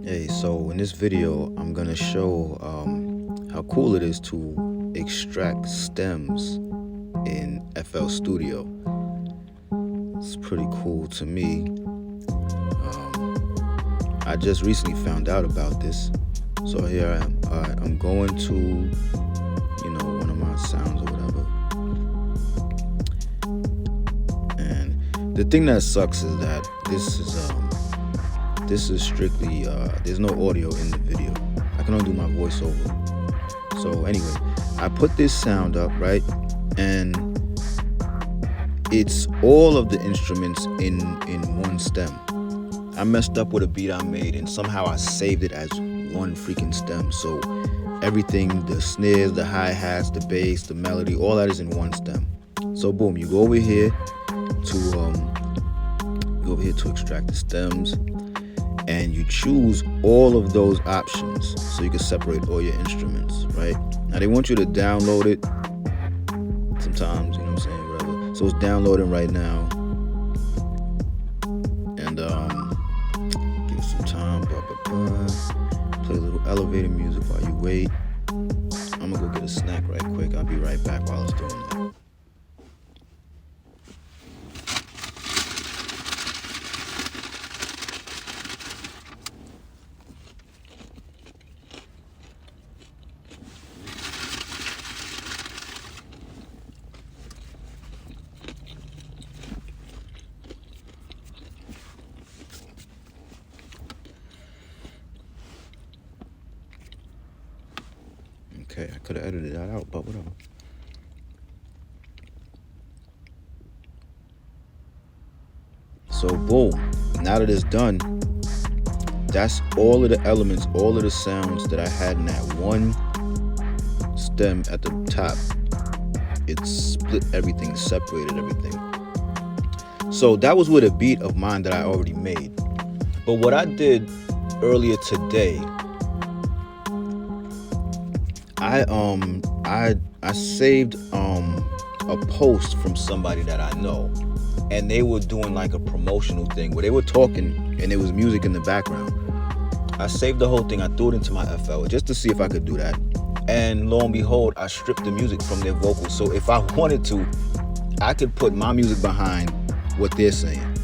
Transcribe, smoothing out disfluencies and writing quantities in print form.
Hey, so in this video, I'm gonna show how cool it is to extract stems in FL Studio. It's pretty cool to me. I just recently found out about this, so here I am. I'm going to, one of my sounds or whatever. And the thing that sucks is that this is strictly there's no audio in the video. I can only do my voiceover. So anyway, I put this sound up, right, and it's all of the instruments in one stem. I messed up with a beat I made, and somehow I saved it as one freaking stem. So everything, the snares, the hi-hats, the bass, the melody, all that is in one stem. So boom, you go over here to extract the stems, and you choose all of those options so you can separate all your instruments, right? Now they want you to download it sometimes, whatever. So it's downloading right now. And give it some time, play a little elevator music while you wait. I'm gonna go get a snack right quick. I'll be right back while it's doing that. Okay, I could have edited that out, but whatever. So boom, now that it's done, that's all of the elements, all of the sounds that I had in that one stem at the top. It split everything, separated everything. So that was with a beat of mine that I already made. But what I did earlier today, I saved a post from somebody that I know, and they were doing like a promotional thing where they were talking and there was music in the background. I saved the whole thing. I threw it into my FL just to see if I could do that, and lo and behold, I stripped the music from their vocals. So if I wanted to, I could put my music behind what they're saying.